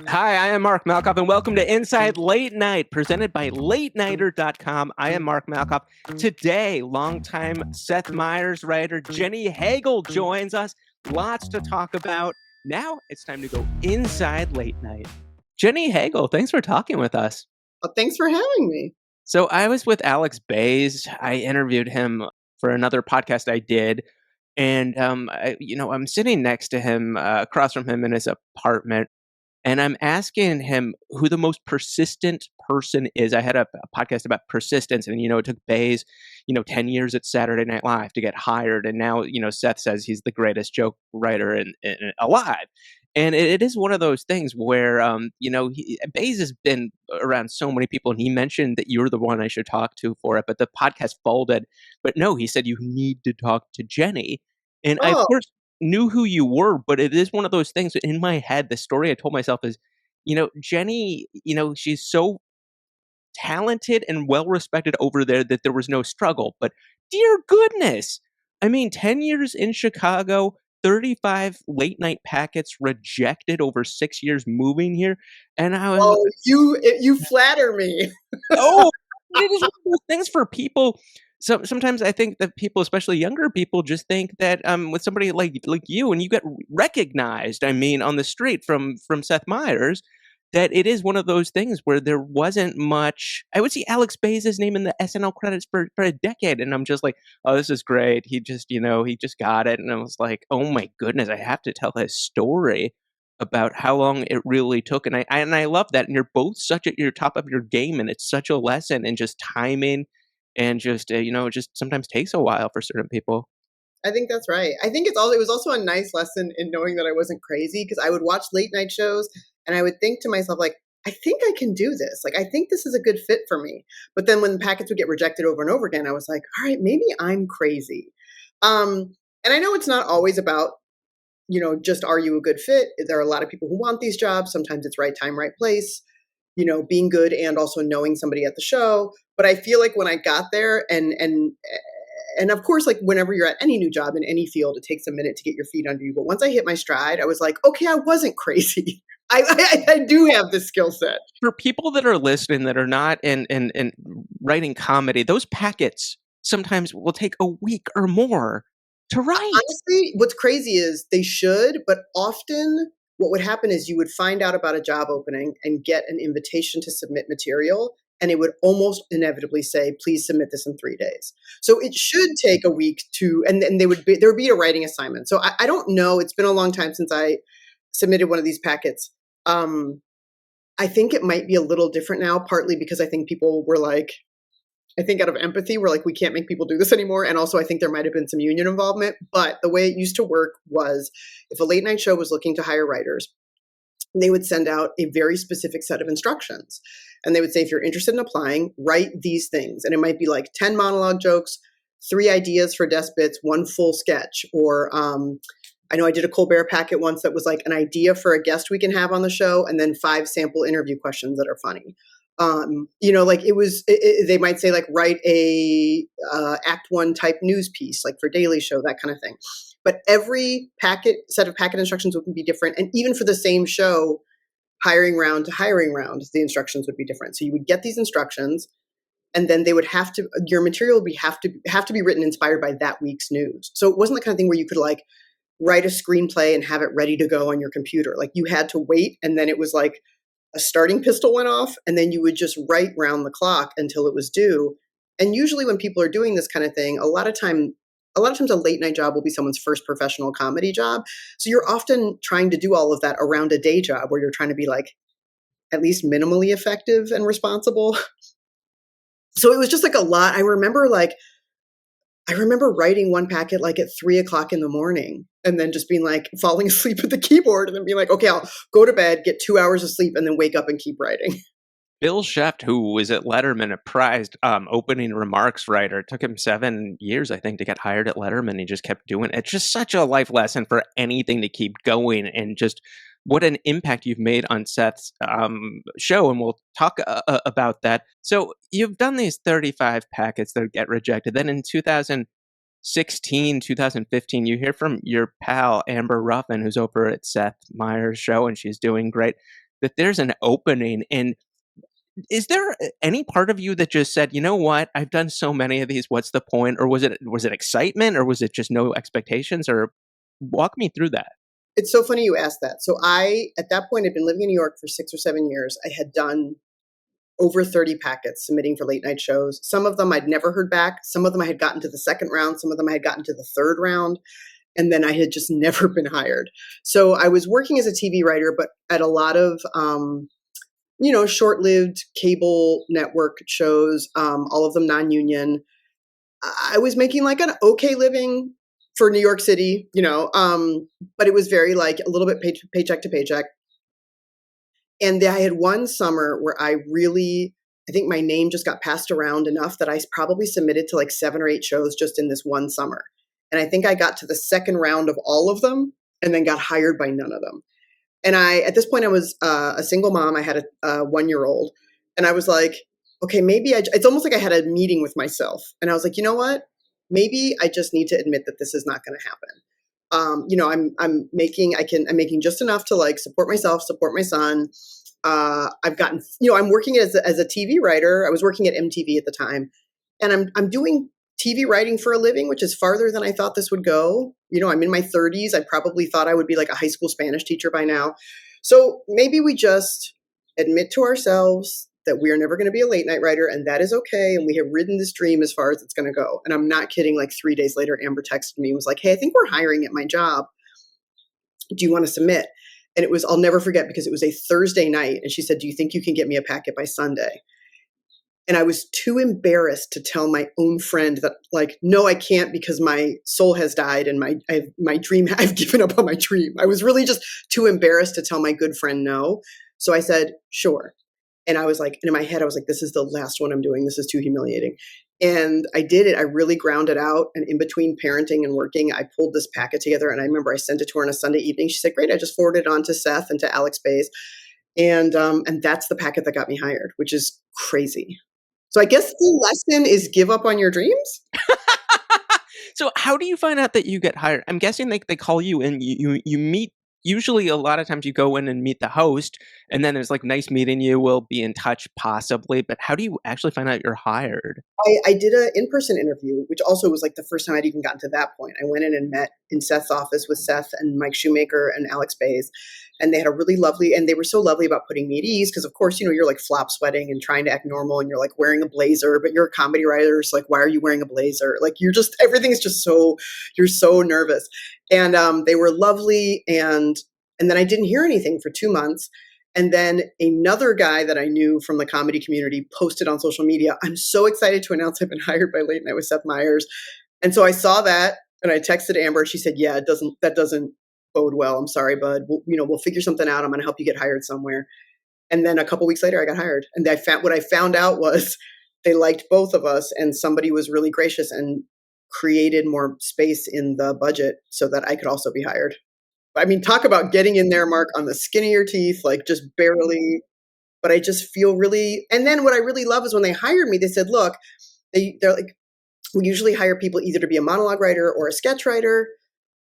Hi, I am Mark Malkoff, and welcome to Inside Late Night, presented by LateNighter.com. I am Mark Malkoff. Today, longtime Seth Meyers writer Jenny Hagel joins us. Lots to talk about. Now it's time to go inside Late Night. Jenny Hagel, thanks for talking with us. Well, thanks for having me. So I was with Alex Bays. I interviewed him for another podcast I did. And, I'm sitting next to him, across from him in his apartment. And I'm asking him who the most persistent person is. I had a podcast about persistence, and it took Bays, 10 years at Saturday Night Live to get hired, and now Seth says he's the greatest joke writer alive. And it is one of those things where Bays has been around so many people, and he mentioned that you're the one I should talk to for it, but the podcast folded. But no, he said you need to talk to Jenny, and I of Oh, course knew who you were, but it is one of those things in my head. The story I told myself is, Jenny, she's so talented and well respected over there that there was no struggle. But dear goodness, I mean, 10 years in Chicago, 35 late night packets rejected over 6 years moving here. And I was, well, you flatter me. oh, it is one of those things for people. So sometimes I think that people, especially younger people, just think that with somebody like you, and you get recognized, I mean, on the street from Seth Meyers, that it is one of those things where there wasn't much. I would see Alex Bays' name in the SNL credits for a decade, and I'm just like, oh, this is great. He just got it, and I was like, oh my goodness, I have to tell his story about how long it really took, and I love that. And you're both such at your top of your game, and it's such a lesson in just timing, and just it just sometimes takes a while for certain people. I think that's right. I think it was also a nice lesson in knowing that I wasn't crazy, because I would watch late night shows and I would think to myself, like, I think I can do this. Like, I think this is a good fit for me. But then when packets would get rejected over and over again, I was like, all right, maybe I'm crazy. And I know it's not always about, just are you a good fit? There are a lot of people who want these jobs. Sometimes it's right time, right place, being good and also knowing somebody at the show. But I feel like when I got there, and of course, like whenever you're at any new job in any field, it takes a minute to get your feet under you. But once I hit my stride, I was like, okay, I wasn't crazy. I do have this skill set. For people that are listening that are not in writing comedy, those packets sometimes will take a week or more to write. Honestly, what's crazy is they should, but often what would happen is you would find out about a job opening and get an invitation to submit material, and it would almost inevitably say, please submit this in 3 days. So it should take a week to, and then there would be a writing assignment. So I don't know. It's been a long time since I submitted one of these packets. I think it might be a little different now, partly because I think people were like, I think out of empathy, we're like, we can't make people do this anymore. And also, I think there might have been some union involvement. But the way it used to work was if a late night show was looking to hire writers, they would send out a very specific set of instructions. And they would say, if you're interested in applying, write these things. And it might be like 10 monologue jokes, 3 ideas for desk bits, 1 full sketch. Or I know I did a Colbert packet once that was like an idea for a guest we can have on the show, and then 5 sample interview questions that are funny. Like they might say like write a act 1 type news piece, like for Daily Show, that kind of thing. But every set of packet instructions would be different. And even for the same show, hiring round to hiring round, the instructions would be different. So you would get these instructions, and then they would your material would have to be written inspired by that week's news. So it wasn't the kind of thing where you could like write a screenplay and have it ready to go on your computer. Like you had to wait, and then it was like a starting pistol went off, and then you would just write round the clock until it was due. And usually when people are doing this kind of thing, a lot of times a late night job will be someone's first professional comedy job. So you're often trying to do all of that around a day job where you're trying to be like at least minimally effective and responsible. So it was just like a lot. I remember writing one packet like at 3:00 in the morning, and then just being like falling asleep at the keyboard, and then being like, okay, I'll go to bed, get 2 hours of sleep, and then wake up and keep writing. Bill Sheft, who was at Letterman, a prized opening remarks writer, it took him 7 years, I think, to get hired at Letterman. He just kept doing it. It's just such a life lesson for anything to keep going, and just what an impact you've made on Seth's show. And we'll talk about that. So you've done these 35 packets that get rejected. Then in 2016, 2015, you hear from your pal, Amber Ruffin, who's over at Seth Meyers' show, and she's doing great. that there's an opening. And is there any part of you that just said, "You know what? I've done so many of these. What's the point?" Or was it excitement, or was it just no expectations? Or walk me through that. It's so funny you asked that. So I, at that point, had been living in New York for 6 or 7 years. I had done over 30 packets submitting for late night shows. Some of them I'd never heard back. Some of them I had gotten to the second round. Some of them I had gotten to the third round. And then I had just never been hired. So I was working as a TV writer, but at a lot of, short-lived cable network shows, all of them non-union. I was making like an okay living for New York City, but it was very like a little bit paycheck to paycheck. And I had one summer where I think my name just got passed around enough that I probably submitted to like 7 or 8 shows just in this one summer. And I think I got to the second round of all of them and then got hired by none of them. And at this point, I was a single mom. I had a 1-year-old. And I was like, okay, maybe it's almost like I had a meeting with myself. And I was like, you know what? Maybe I just need to admit that this is not going to happen. I'm making just enough to like support myself, support my son. I've gotten, I'm working as a TV writer. I was working at MTV at the time, and I'm doing TV writing for a living, which is farther than I thought this would go. I'm in my 30s. I probably thought I would be like a high school Spanish teacher by now. So maybe we just admit to ourselves that we are never going to be a late night writer, and that is okay. And we have ridden this dream as far as it's going to go. And I'm not kidding. Like 3 days later, Amber texted me and was like, "Hey, I think we're hiring at my job. Do you want to submit?" And I'll never forget because it was a Thursday night. And she said, "Do you think you can get me a packet by Sunday?" And I was too embarrassed to tell my own friend that, like, no, I can't because my soul has died and my dream, I've given up on my dream. I was really just too embarrassed to tell my good friend no. So I said, sure. And I was like, and in my head, I was like, this is the last one I'm doing. This is too humiliating. And I did it. I really ground it out. And in between parenting and working, I pulled this packet together. And I remember I sent it to her on a Sunday evening. She said, great. I just forwarded it on to Seth and to Alex Bays. And that's the packet that got me hired, which is crazy. So I guess the lesson is give up on your dreams. So how do you find out that you get hired? I'm guessing they call you in, you meet. Usually a lot of times you go in and meet the host, and then there's like, nice meeting you, we'll be in touch possibly, but how do you actually find out you're hired? I did an in-person interview, which also was like the first time I'd even gotten to that point. I went in and met in Seth's office with Seth and Mike Shoemaker and Alex Bays. And they had they were so lovely about putting me at ease because, of course, you're like flop sweating and trying to act normal and you're like wearing a blazer, but you're a comedy writer. So like, why are you wearing a blazer? Like everything is just you're so nervous. And they were lovely. And then I didn't hear anything for 2 months. And then another guy that I knew from the comedy community posted on social media, "I'm so excited to announce I've been hired by Late Night with Seth Meyers." And so I saw that and I texted Amber. She said, "Yeah, that doesn't bode well. I'm sorry, bud. We'll figure something out. I'm going to help you get hired somewhere." And then a couple weeks later, I got hired. And what I found out was they liked both of us, and somebody was really gracious and created more space in the budget so that I could also be hired. I mean, talk about getting in there, Mark, on the skin of your teeth, like just barely. But I just feel really. And then what I really love is when they hired me, they said, "Look, they're like, we usually hire people either to be a monologue writer or a sketch writer."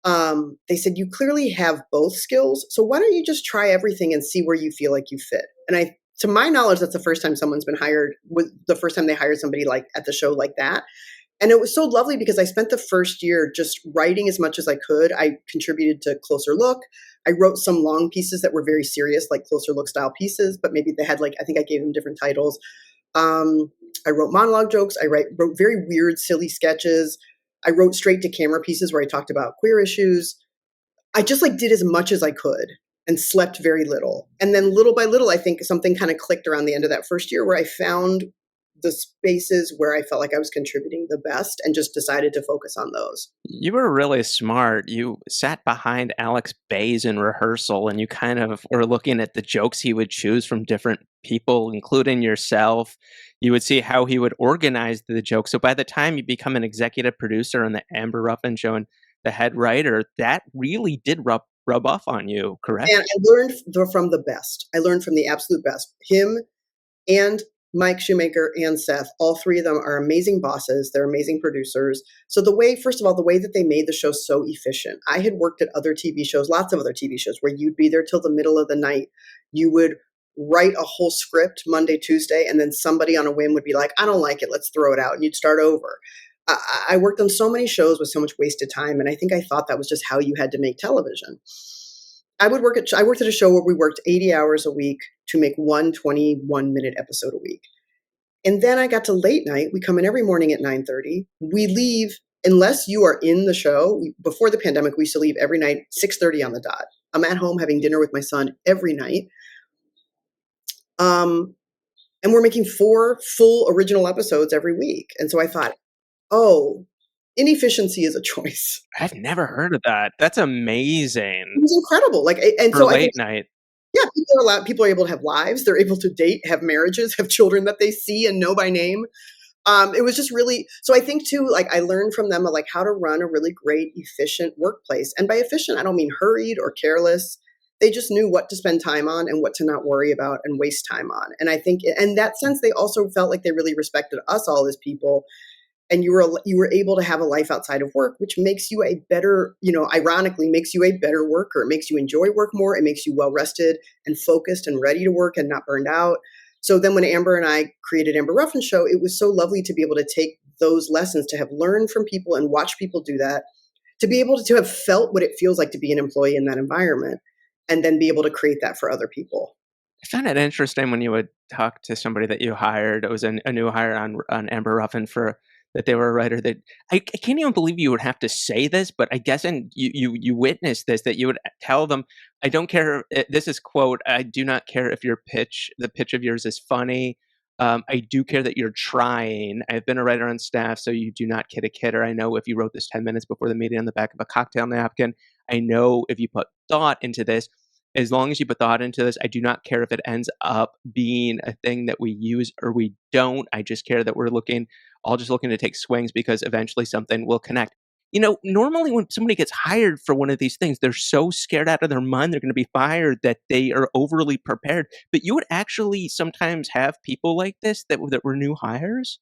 They said, "You clearly have both skills, so why don't you just try everything and see where you feel like you fit?" And to my knowledge, that's the first time someone's been hired. The first time they hired somebody like at the show like that. And it was so lovely because I spent the first year just writing as much as I could. I contributed to Closer Look. I wrote some long pieces that were very serious, like Closer Look style pieces, but maybe they had I think I gave them different titles. I wrote monologue jokes. I wrote very weird, silly sketches. I wrote straight to camera pieces where I talked about queer issues. I just did as much as I could and slept very little. And then little by little, I think something kind of clicked around the end of that first year where I found the spaces where I felt like I was contributing the best and just decided to focus on those. You were really smart. You sat behind Alex Bays in rehearsal and you kind of were looking at the jokes he would choose from different people, including yourself. You would see how he would organize the jokes. So by the time you become an executive producer on the Amber Ruffin show and the head writer, that really did rub off on you, correct? And I learned from the best. I learned from the absolute best. Him and Mike Shoemaker and Seth, all three of them are amazing bosses. They're amazing producers. So first of all, the way that they made the show so efficient. I had worked at other TV shows, lots of other TV shows, where you'd be there till the middle of the night. You would write a whole script Monday, Tuesday, and then somebody on a whim would be like, I don't like it, let's throw it out, and you'd start over. I worked on so many shows with so much wasted time, and I think I thought that was just how you had to make television. I worked at a show where we worked 80 hours a week to make one 21-minute episode a week. And then I got to late night. We come in every morning at 9:30. We leave, unless you are in the show. Before the pandemic, we used to leave every night 6:30 on the dot. I'm at home having dinner with my son every night. And we're making 4 full original episodes every week. And so I thought, oh, inefficiency is a choice. I've never heard of that. That's It amazing was incredible. And for so I think, late night. yeah, people are able to have lives. They're able to date, have marriages, have children that they see and know by name. It was just really, so I think too, like I learned from them like how to run a really great, efficient workplace. And by efficient, I don't mean hurried or careless. They just knew what to spend time on and what to not worry about and waste time on. And I think in that sense, they also felt like they really respected us all as people. And you were able to have a life outside of work, which makes you a better, ironically makes you a better worker. It makes you enjoy work more. It makes you well rested and focused and ready to work and not burned out. So then when Amber and I created Amber Ruffin Show, it was so lovely to be able to take those lessons, to have learned from people and watch people do that, to be able to have felt what it feels like to be an employee in that environment, and then be able to create that for other people. I found it interesting when you would talk to somebody that you hired. It was a new hire on Amber Ruffin for that they were a writer that I can't even believe you would have to say this, but I guess you witnessed this, that you would tell them, I don't care. This is quote, I do not care if the pitch of yours is funny. I do care that you're trying. I've been a writer on staff, so you do not kid a kidder. I know if you wrote this 10 minutes before the meeting on the back of a cocktail napkin, I know if you put thought into this, as long as you put thought into this, I do not care if it ends up being a thing that we use or we don't. I just care that we're all just looking to take swings because eventually something will connect. Normally when somebody gets hired for one of these things, they're so scared out of their mind they're going to be fired that they are overly prepared. But you would actually sometimes have people like this that were new hires.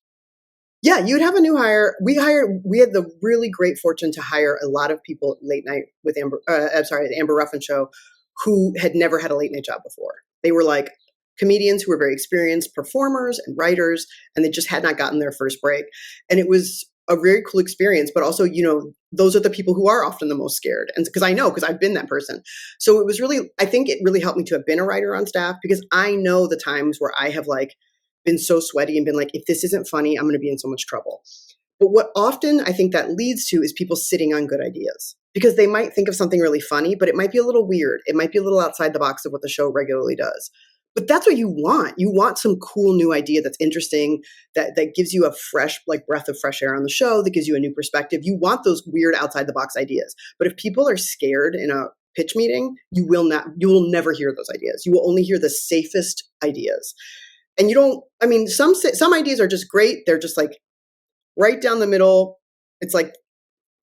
Yeah, you'd have a new hire. We had the really great fortune to hire a lot of people late night with the Amber Ruffin Show, who had never had a late night job before. They were like comedians who were very experienced performers and writers, and they just had not gotten their first break. And it was a very cool experience, but also, those are the people who are often the most scared. And because I've been that person. So it was really, I think it really helped me to have been a writer on staff, because I know the times where I have like been so sweaty and been like, if this isn't funny, I'm going to be in so much trouble. But what often I think that leads to is people sitting on good ideas, because they might think of something really funny, but it might be a little weird. It might be a little outside the box of what the show regularly does. But that's what you want. You want some cool new idea that's interesting, that gives you a fresh, like breath of fresh air on the show, that gives you a new perspective. You want those weird outside the box ideas. But if people are scared in a pitch meeting, you will never hear those ideas. You will only hear the safest ideas. And some ideas are just great. They're just like right down the middle. It's like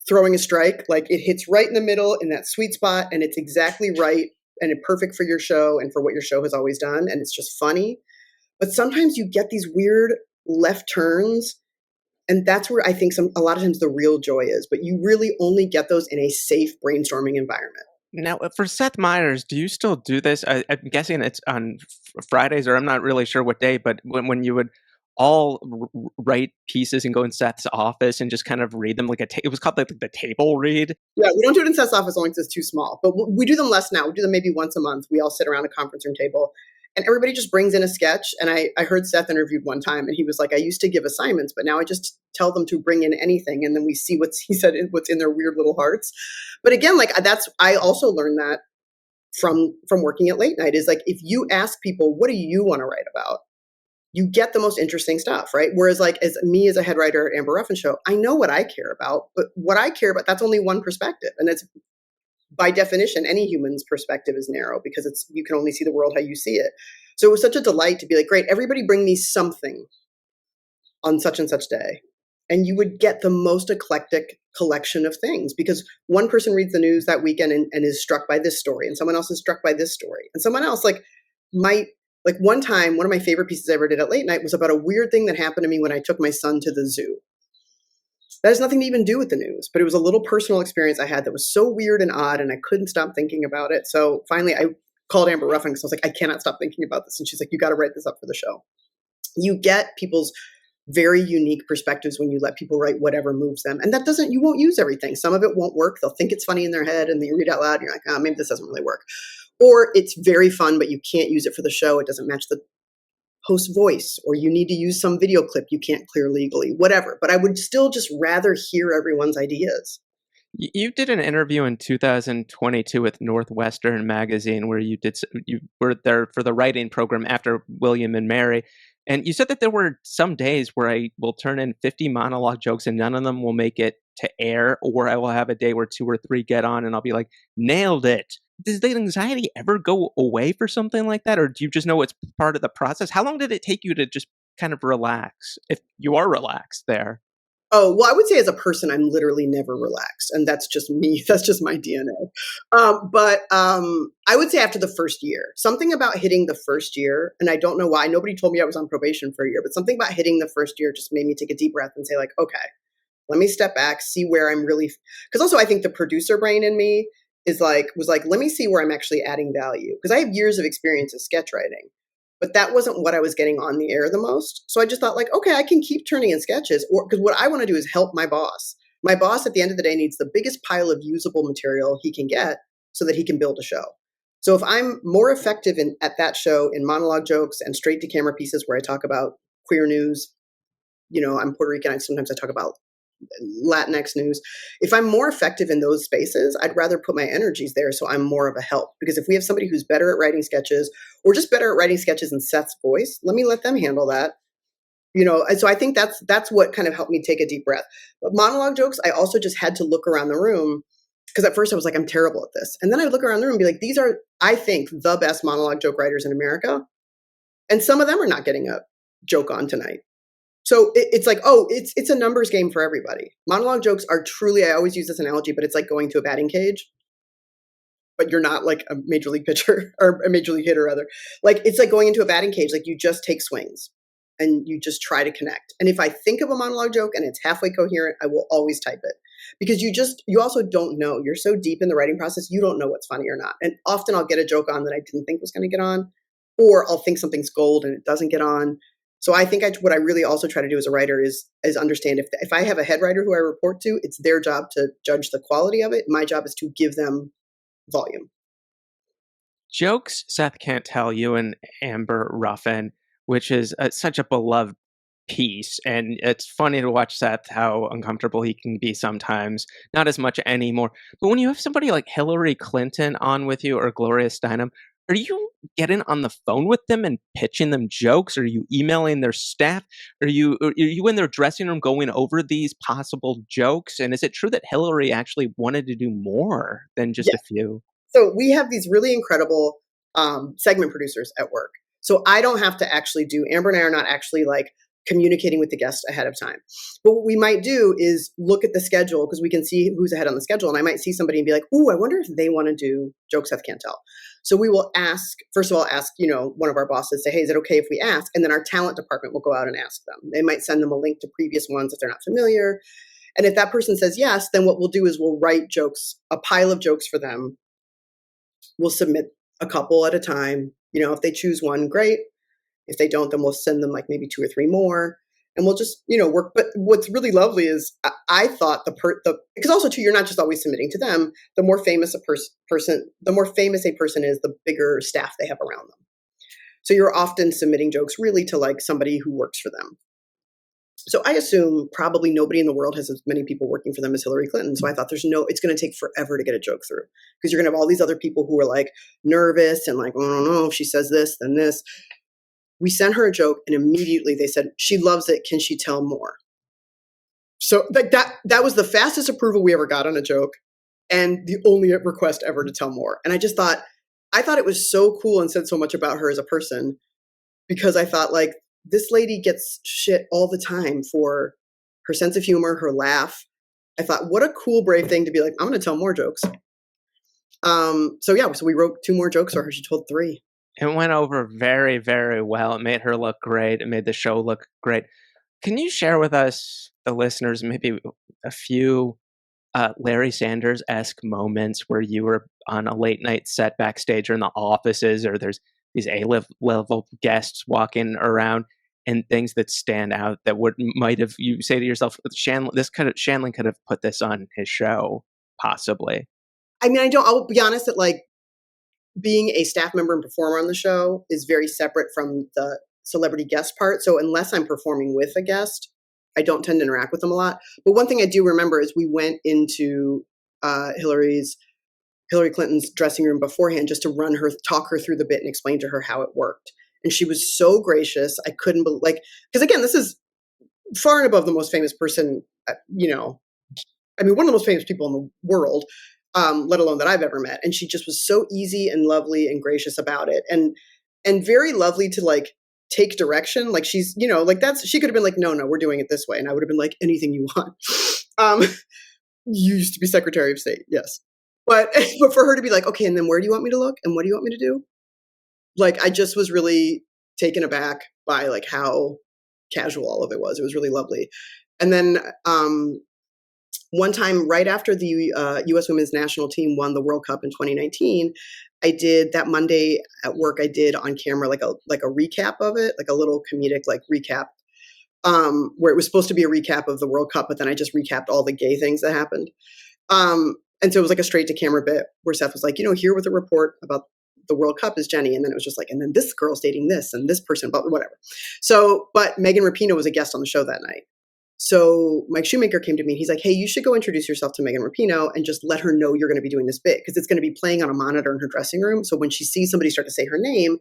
throwing a strike. Like it hits right in the middle in that sweet spot, and it's exactly right and perfect for your show and for what your show has always done. And it's just funny. But sometimes you get these weird left turns, and that's where I think a lot of times the real joy is. But you really only get those in a safe brainstorming environment. Now, for Seth Meyers, do you still do this? I'm guessing it's on Fridays, or I'm not really sure what day, but when you would all write pieces and go in Seth's office and just kind of read them it was called like the table read. Yeah, we don't do it in Seth's office only because it's too small, but we do them less now. We do them maybe once a month. We all sit around a conference room table and everybody just brings in a sketch. And I heard Seth interviewed one time, and he was like, I used to give assignments, but now I just tell them to bring in anything. And then we see what's in their weird little hearts. But again, I also learned that from working at late night, is like, if you ask people, what do you want to write about? You get the most interesting stuff, right? Whereas as a head writer at Amber Ruffin Show, I know what I care about, but what I care about, that's only one perspective. And it's, by definition, any human's perspective is narrow, because you can only see the world how you see it. So it was such a delight to be like, great, everybody bring me something on such and such day. And you would get the most eclectic collection of things, because one person reads the news that weekend and is struck by this story, and someone else is struck by this story, and someone else might Like one time, one of my favorite pieces I ever did at late night was about a weird thing that happened to me when I took my son to the zoo. That has nothing to even do with the news, but it was a little personal experience I had that was so weird and odd, and I couldn't stop thinking about it. So finally, I called Amber Ruffin because I was like, I cannot stop thinking about this. And she's like, you got to write this up for the show. You get people's very unique perspectives when you let people write whatever moves them. And that doesn't, you won't use everything. Some of it won't work. They'll think it's funny in their head and they read out loud and you're like, oh, maybe this doesn't really work. Or it's very fun, but you can't use it for the show. It doesn't match the host voice, or you need to use some video clip you can't clear legally, whatever. But I would still just rather hear everyone's ideas. You did an interview in 2022 with Northwestern Magazine where you were there for the writing program after William and Mary, and you said that there were some days where I will turn in 50 monologue jokes and none of them will make it to air, or I will have a day where 2 or 3 get on and I'll be like, "Nailed it." Does the anxiety ever go away for something like that, or do you just know it's part of the process? How long did it take you to just kind of relax, if you are relaxed there? Oh, well, I would say as a person, I'm literally never relaxed. And that's just me. That's just my DNA. But I would say after the first year, something about hitting the first year, and I don't know why, nobody told me I was on probation for a year, but something about hitting the first year just made me take a deep breath and say, like, okay, let me step back, see where I'm really, because also I think the producer brain in me was like, let me see where I'm actually adding value. Because I have years of experience in sketch writing. But that wasn't what I was getting on the air the most. So I just thought like, okay, I can keep turning in sketches, or because what I want to do is help my boss. My boss at the end of the day needs the biggest pile of usable material he can get so that he can build a show. So if I'm more effective at that show in monologue jokes and straight to camera pieces where I talk about queer news, I'm Puerto Rican, sometimes I talk about Latinx news. If I'm more effective in those spaces, I'd rather put my energies there so I'm more of a help. Because if we have somebody who's better at writing sketches or just better at writing sketches in Seth's voice, let them handle that. And so I think that's what kind of helped me take a deep breath. But monologue jokes, I also just had to look around the room because at first I was like, I'm terrible at this. And then I would look around the room and be like, these are, I think, the best monologue joke writers in America. And some of them are not getting a joke on tonight. So it's like, oh, it's a numbers game for everybody. Monologue jokes are truly, I always use this analogy, but it's like going to a batting cage, but you're not like a major league pitcher or a major league hitter rather. Like it's like going into a batting cage, like you just take swings and you just try to connect. And if I think of a monologue joke and it's halfway coherent, I will always type it because you also don't know. You're so deep in the writing process, you don't know what's funny or not. And often I'll get a joke on that I didn't think was going to get on, or I'll think something's gold and it doesn't get on. So I think what I really also try to do as a writer is understand if I have a head writer who I report to, it's their job to judge the quality of it. My job is to give them volume. Jokes Seth Can't Tell You and Amber Ruffin, which is such a beloved piece. And it's funny to watch Seth, how uncomfortable he can be sometimes. Not as much anymore. But when you have somebody like Hillary Clinton on with you or Gloria Steinem, are you getting on the phone with them and pitching them jokes? Are you emailing their staff? Are you in their dressing room going over these possible jokes? And is it true that Hillary actually wanted to do more than just a Yeah. few? So we have these really incredible segment producers at work. So I don't have to actually Amber and I are not actually like communicating with the guest ahead of time. But what we might do is look at the schedule because we can see who's ahead on the schedule. And I might see somebody and be like, ooh, I wonder if they want to do jokes Seth can't tell. So we will first of all, ask, one of our bosses, say, hey, is it okay if we ask? And then our talent department will go out and ask them. They might send them a link to previous ones if they're not familiar. And if that person says yes, then what we'll do is we'll write jokes, a pile of jokes for them. We'll submit a couple at a time. If they choose one, great. If they don't, then we'll send them like maybe 2 or 3 more. And we'll just, work. But what's really lovely is I thought because also too, you're not just always submitting to them. The more famous a person is, the bigger staff they have around them. So you're often submitting jokes really to like somebody who works for them. So I assume probably nobody in the world has as many people working for them as Hillary Clinton. So I thought it's going to take forever to get a joke through because you're going to have all these other people who are like nervous and like, oh, I don't know if she says this, then this. We sent her a joke and immediately they said, she loves it. Can she tell more? So that was the fastest approval we ever got on a joke and the only request ever to tell more. And I thought it was so cool and said so much about her as a person because I thought like, this lady gets shit all the time for her sense of humor, her laugh. I thought, what a cool, brave thing to be like, I'm going to tell more jokes. So we wrote 2 more jokes for her. She told 3. It went over very, very well. It made her look great. It made the show look great. Can you share with us, the listeners, maybe a few Larry Sanders-esque moments where you were on a late night set backstage or in the offices, or there's these A level guests walking around, and things that stand out that would might have you say to yourself, Shanley could have put this on his show, possibly. I mean, I'll be honest that like being a staff member and performer on the show is very separate from the celebrity guest part. So unless I'm performing with a guest, I don't tend to interact with them a lot. But one thing I do remember is we went into Hillary Clinton's dressing room beforehand just to talk her through the bit and explain to her how it worked. And she was so gracious. I couldn't believe, like, because again, this is far and above the most famous person, I mean, one of the most famous people in the world, let alone that I've ever met. And she just was so easy and lovely and gracious about it, and very lovely to like take direction. Like she's, like she could have been like, no, no, we're doing it this way, and I would have been like, anything you want. Um, you used to be Secretary of State, yes, but but for her to be like, okay, and then where do you want me to look, and what do you want me to do? Like, I just was really taken aback by like how casual all of it was. It was really lovely. And then one time right after the U.S. women's national team won the World Cup in 2019, I did that Monday at work. I did on camera like a recap of it, like a little comedic like recap, where it was supposed to be a recap of the World Cup, but then I just recapped all the gay things that happened. And so it was like a straight to camera bit where Seth was like, here with a report about the World Cup is Jenny, and then it was just like, and then this girl's dating this, and this person, but whatever. So, but Megan Rapinoe was a guest on the show that night. So Mike Shoemaker came to me and he's like, hey, you should go introduce yourself to Megan Rapinoe and just let her know you're going to be doing this bit, because it's going to be playing on a monitor in her dressing room. So when she sees somebody start to say her name,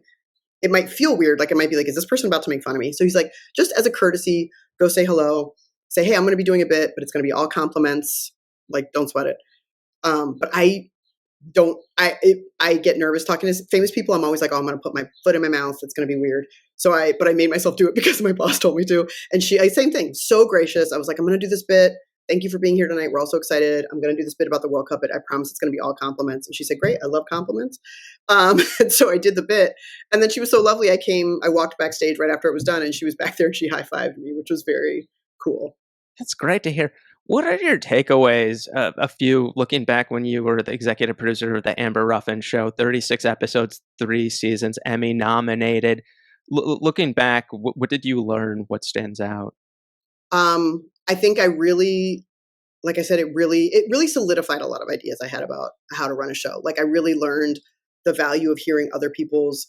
it might feel weird. Like it might be like, is this person about to make fun of me? So he's like, just as a courtesy, go say hello, say, hey, I'm going to be doing a bit, but it's going to be all compliments. Like, don't sweat it. But I get nervous talking to famous people. I'm always like, oh, I'm going to put my foot in my mouth. It's going to be weird. But I made myself do it because my boss told me to. And same thing, so gracious. I was like, I'm going to do this bit. Thank you for being here tonight. We're all so excited. I'm going to do this bit about the World Cup, but I promise it's going to be all compliments. And she said, great. I love compliments. And so I did the bit, and then she was so lovely. I walked backstage right after it was done, and she was back there and she high-fived me, which was very cool. That's great to hear. What are your takeaways? A few looking back when you were the executive producer of the Amber Ruffin Show, 36 episodes, 3 seasons, Emmy nominated. Looking back, what did you learn? What stands out? I think I really, like I said, it really solidified a lot of ideas I had about how to run a show. Like I really learned the value of hearing other people's,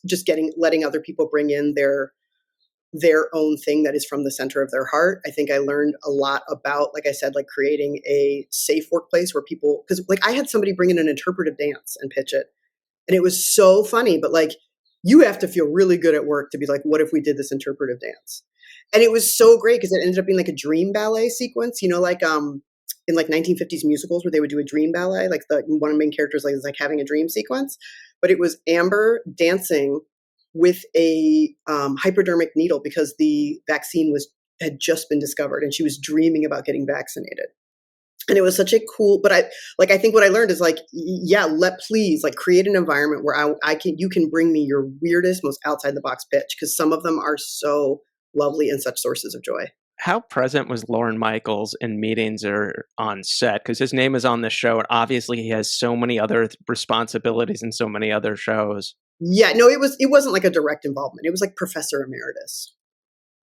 letting other people bring in their own thing that is from the center of their heart. I think I learned a lot about, like I said, like creating a safe workplace where people, because like I had somebody bring in an interpretive dance and pitch it. And it was so funny, but like you have to feel really good at work to be like, what if we did this interpretive dance? And it was so great because it ended up being like a dream ballet sequence, like in like 1950s musicals where they would do a dream ballet, like the one of the main characters like is like having a dream sequence. But it was Amber dancing with a hypodermic needle because the vaccine had just been discovered and she was dreaming about getting vaccinated. And it was such a cool, but I think what I learned is like, yeah, please like create an environment where you can bring me your weirdest, most outside the box pitch, because some of them are so lovely and such sources of joy. How present was Lorne Michaels in meetings or on set? Because his name is on the show, and obviously he has so many other responsibilities and so many other shows. Yeah, no, it wasn't like a direct involvement. It was like Professor Emeritus.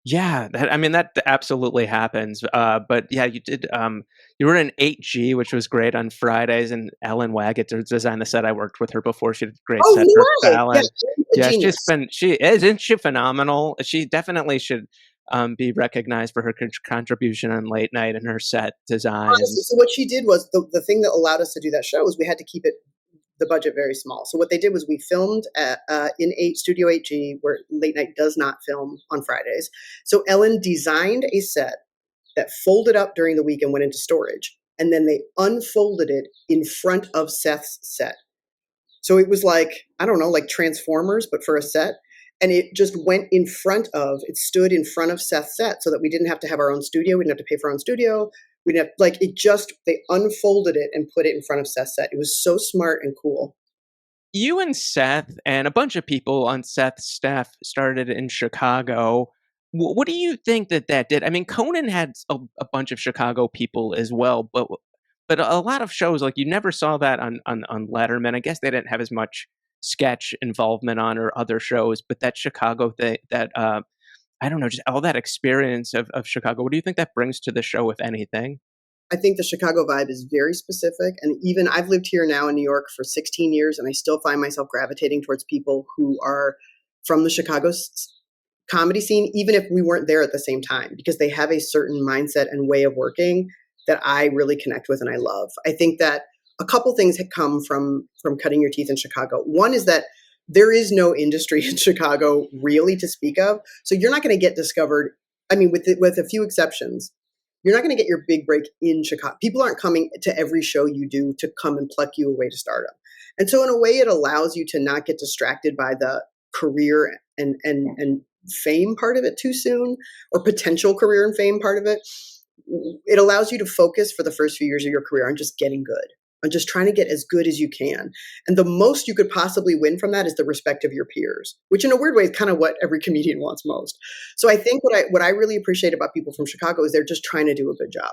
Yeah, that absolutely happens. But yeah, you were in 8G, which was great on Fridays, and Ellen Waggett designed the set. I worked with her before. She did a great Oh, set for no way. Yeah, Fallon. a Yeah, genius. isn't she phenomenal? She definitely should be recognized for her contribution on late night and her set Honestly, designs. so what she did was the thing that allowed us to do that show was we had to keep the budget very small. So what they did was we filmed in Studio 8G, where late night does not film on Fridays. So Ellen designed a set that folded up during the week and went into storage, and then they unfolded it in front of Seth's set. So it was like, I don't know, like Transformers, but for a set. And it just it stood in front of Seth's set so that we didn't have to have our own studio. We didn't have to pay for our own studio. We didn't have, they unfolded it and put it in front of Seth's set. It was so smart and cool. You and Seth and a bunch of people on Seth's staff started in Chicago. What do you think that that did? I mean, Conan had a bunch of Chicago people as well, but a lot of shows like you never saw that on Letterman. I guess they didn't have as much sketch involvement on or other shows, but that Chicago thing, that I don't know, just all that experience of Chicago. What do you think that brings to the show, if anything? I think the Chicago vibe is very specific. And even I've lived here now in New York for 16 years, and I still find myself gravitating towards people who are from the Chicago comedy scene, even if we weren't there at the same time, because they have a certain mindset and way of working that I really connect with and I love. I think that a couple things have come from cutting your teeth in Chicago. One is that there is no industry in Chicago really to speak of, so you're not going to get discovered. I mean, with a few exceptions, you're not going to get your big break in Chicago. People aren't coming to every show you do to come and pluck you away to stardom. And so in a way, it allows you to not get distracted by the career and fame part of it too soon, or potential career and fame part of it. It allows you to focus for the first few years of your career on just getting good, on just trying to get as good as you can. And the most you could possibly win from that is the respect of your peers, which in a weird way is kind of what every comedian wants most. So I think what I really appreciate about people from Chicago is they're just trying to do a good job.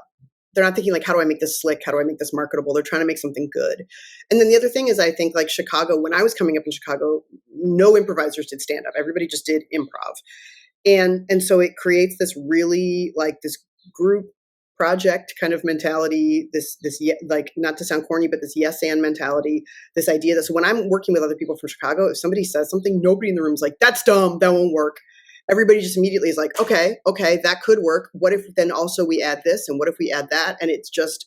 They're not thinking like, how do I make this slick? How do I make this marketable? They're trying to make something good. And then the other thing is, I think like Chicago, when I was coming up in Chicago, no improvisers did stand up. Everybody just did improv. And so it creates this really like this group project kind of mentality, this like, not to sound corny, but this yes and mentality, this idea that, so when I'm working with other people from Chicago, if somebody says something, nobody in the room is like, that's dumb, that won't work. Everybody just immediately is like, okay, that could work. What if then also we add this, and what if we add that? And it's just,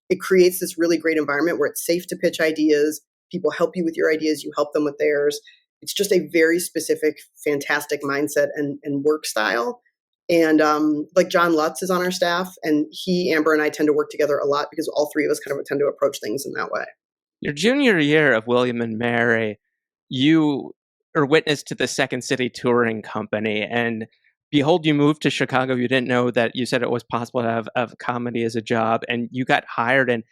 it creates this really great environment where it's safe to pitch ideas. People help you with your ideas, you help them with theirs. It's just a very specific, fantastic mindset and work style. And like John Lutz is on our staff, and he, Amber, and I tend to work together a lot because all three of us kind of tend to approach things in that way. Your junior year of William and Mary, you are witness to the Second City Touring Company, and behold, you moved to Chicago. You didn't know that you said it was possible to have comedy as a job, and you got hired. And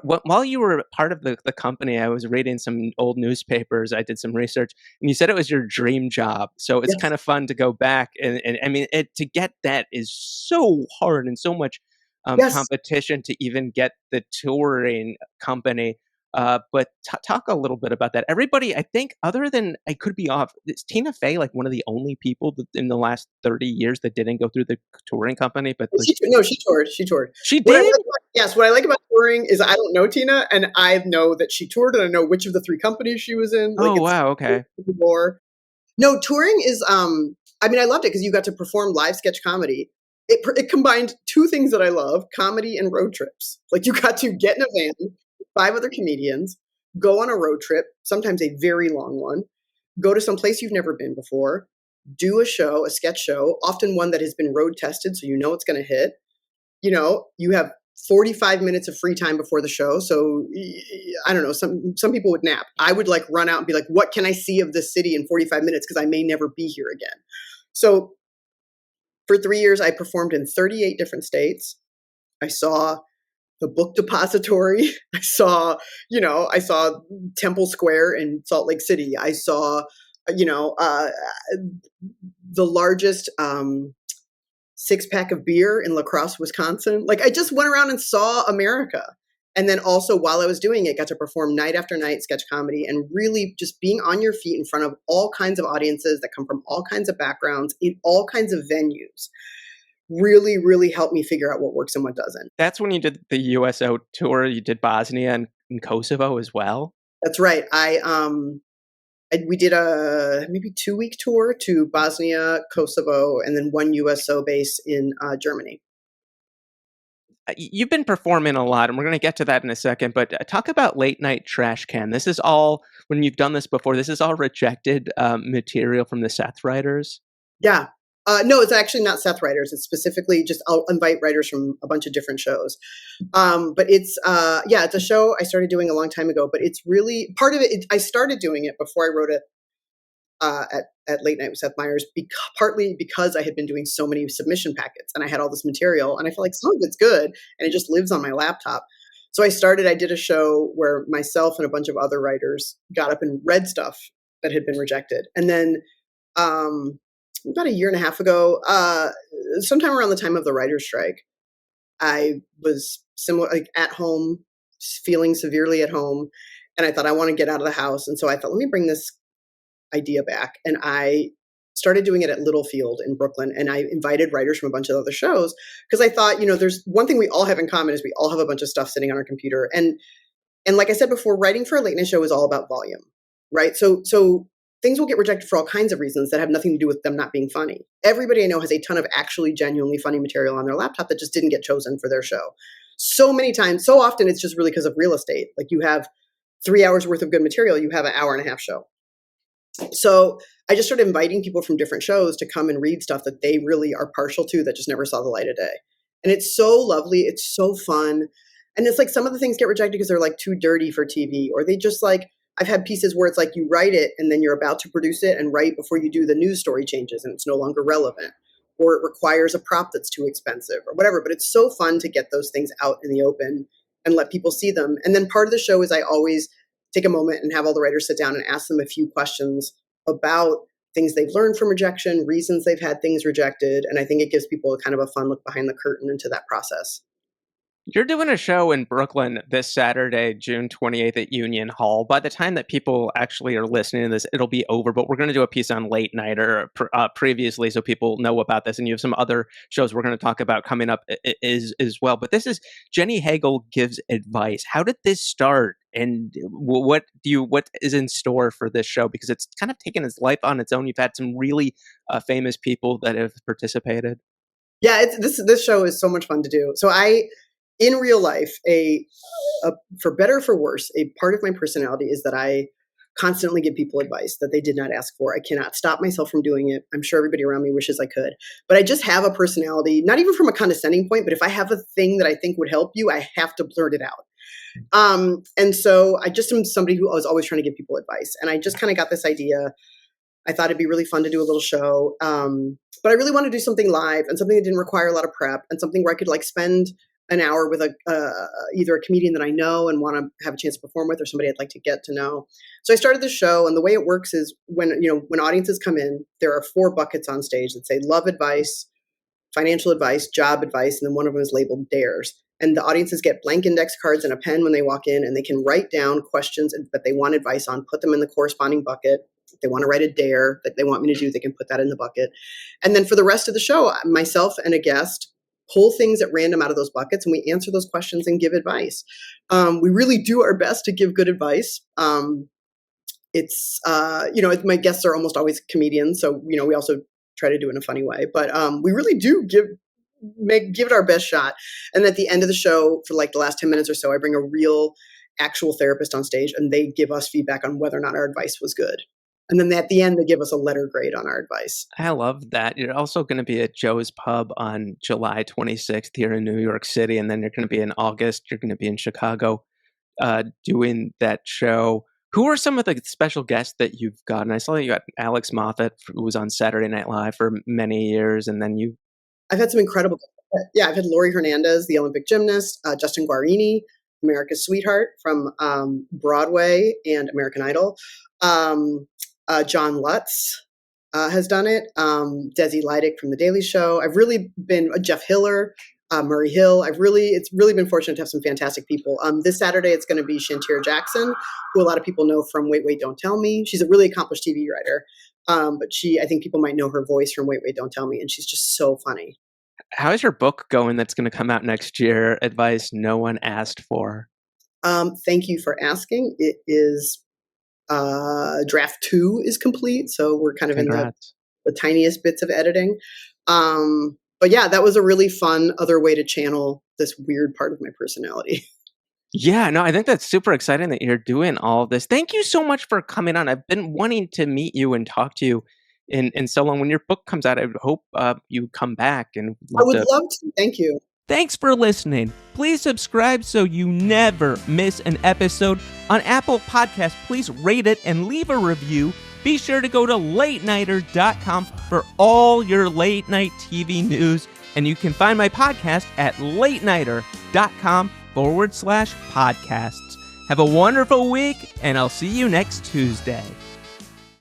while you were part of the company, I was reading some old newspapers. I did some research, and you said it was your dream job. So it's Yes. kind of fun to go back and I mean, to get that is so hard and so much Yes. competition to even get the touring company. But talk a little bit about that. Everybody, I think, other than I could be off, is Tina Fey like one of the only people that in the last 30 years that didn't go through the touring company? But like, No, she toured. She toured. she What I did? like about, yes, what I like about touring is I don't know Tina, and I know that she toured, and I know which of the three companies she was in. Like Oh, it's wow. Okay. more. No, touring is. I mean, I loved it because you got to perform live sketch comedy. It combined two things that I love: comedy and road trips. Like you got to get in a van, with five other comedians, go on a road trip, sometimes a very long one, go to some place you've never been before, do a show, a sketch show, often one that has been road tested, so you know it's going to hit. You have 45 minutes of free time before the show. So I don't know, some people would nap. I would like run out and be like, what can I see of this city in 45 minutes? Because I may never be here again. So for 3 years, I performed in 38 different states. I saw the Book Depository. I saw Temple Square in Salt Lake City. I saw, you know, uh, the largest six-pack of beer in La Crosse, Wisconsin. Like I just went around and saw America. And then also while I was doing it, got to perform night after night sketch comedy, and really just being on your feet in front of all kinds of audiences that come from all kinds of backgrounds in all kinds of venues really, really helped me figure out what works and what doesn't. That's when you did the USO tour. You did Bosnia and Kosovo as well. That's right. We did a maybe 2-week tour to Bosnia, Kosovo, and then one USO base in Germany. You've been performing a lot, and we're going to get to that in a second. But talk about late night trash can. This is all when you've done this before. This is all rejected material from the Seth writers. Yeah. No, it's actually not Seth writers. It's specifically just I'll invite writers from a bunch of different shows. But it's a show I started doing a long time ago. But it's really part of it. I started doing it before I wrote it at Late Night with Seth Meyers, partly because I had been doing so many submission packets and I had all this material, and I felt like some of it's good and it just lives on my laptop. So I did a show where myself and a bunch of other writers got up and read stuff that had been rejected. And then about a year and a half ago, sometime around the time of the writer's strike, I was like at home, feeling severely at home. And I thought, I want to get out of the house. And so I thought, let me bring this idea back. And I started doing it at Littlefield in Brooklyn. And I invited writers from a bunch of other shows because I thought, there's one thing we all have in common is we all have a bunch of stuff sitting on our computer. And like I said before, writing for a late night show is all about volume, right? So things will get rejected for all kinds of reasons that have nothing to do with them not being funny. Everybody I know has a ton of actually genuinely funny material on their laptop that just didn't get chosen for their show. So many times, so often it's just really because of real estate. Like you have 3 hours worth of good material, you have an hour and a half show. So I just started inviting people from different shows to come and read stuff that they really are partial to that just never saw the light of day. And it's so lovely. It's so fun. And it's like some of the things get rejected because they're like too dirty for TV, or they just like, I've had pieces where it's like you write it and then you're about to produce it, and right before you do, the news story changes and it's no longer relevant, or it requires a prop that's too expensive or whatever. But it's so fun to get those things out in the open and let people see them. And then part of the show is I always take a moment and have all the writers sit down and ask them a few questions about things they've learned from rejection, reasons they've had things rejected. And I think it gives people a kind of a fun look behind the curtain into that process. You're doing a show in Brooklyn this Saturday, June 28th at Union Hall. By the time that people actually are listening to this, it'll be over, but we're going to do a piece on Late Nighter previously so people know about this. And you have some other shows we're going to talk about coming up as well. But this is Jenny Hagel Gives Advice. How did this start? And what is in store for this show? Because it's kind of taken its life on its own. You've had some really famous people that have participated. Yeah, this show is so much fun to do. So in real life, for better or for worse, a part of my personality is that I constantly give people advice that they did not ask for. I cannot stop myself from doing it. I'm sure everybody around me wishes I could, but I just have a personality, not even from a condescending point, but if I have a thing that I think would help you, I have to blurt it out. And so I just am somebody who was always trying to give people advice. And I just kind of got this idea. I thought it'd be really fun to do a little show. But I really want to do something live and something that didn't require a lot of prep, and something where I could like spend an hour with either a comedian that I know and want to have a chance to perform with, or somebody I'd like to get to know. So I started the show, and the way it works is when audiences come in, there are 4 buckets on stage that say love advice, financial advice, job advice, and then one of them is labeled dares. And the audiences get blank index cards and a pen when they walk in, and they can write down questions that they want advice on, put them in the corresponding bucket. If they want to write a dare that they want me to do, they can put that in the bucket. And then for the rest of the show, myself and a guest pull things at random out of those buckets, and we answer those questions and give advice. We really do our best to give good advice. My guests are almost always comedians, so we also try to do it in a funny way. But we really do give it our best shot. And at the end of the show, for like the last 10 minutes or so, I bring a real, actual therapist on stage, and they give us feedback on whether or not our advice was good. And then at the end, they give us a letter grade on our advice. I love that. You're also going to be at Joe's Pub on July 26th here in New York City. And then you're going to be in August. You're going to be in Chicago doing that show. Who are some of the special guests that you've got? And I saw that you got Alex Moffat, who was on Saturday Night Live for many years. And then I've had some incredible, I've had Laurie Hernandez, the Olympic gymnast, Justin Guarini, America's Sweetheart from Broadway and American Idol. John Lutz has done it. Desi Leidick from The Daily Show. I've really been Jeff Hiller, Murray Hill. It's really been fortunate to have some fantastic people. This Saturday, it's going to be Shantira Jackson, who a lot of people know from Wait, Wait, Don't Tell Me. She's a really accomplished TV writer. But I think people might know her voice from Wait, Wait, Don't Tell Me. And she's just so funny. How is your book going that's going to come out next year? Advice No One Asked For. Thank you for asking. It is draft 2 is complete. So we're kind of Congrats. in the tiniest bits of editing. But yeah, that was a really fun other way to channel this weird part of my personality. Yeah, no, I think that's super exciting that you're doing all of this. Thank you so much for coming on. I've been wanting to meet you and talk to you in so long. When your book comes out, I hope you come back. And I would love to. Thank you. Thanks for listening. Please subscribe so you never miss an episode. On Apple Podcasts, please rate it and leave a review. Be sure to go to latenighter.com for all your late night TV news. And you can find my podcast at latenighter.com. podcast.com/podcasts. Have a wonderful week, and I'll see you next Tuesday.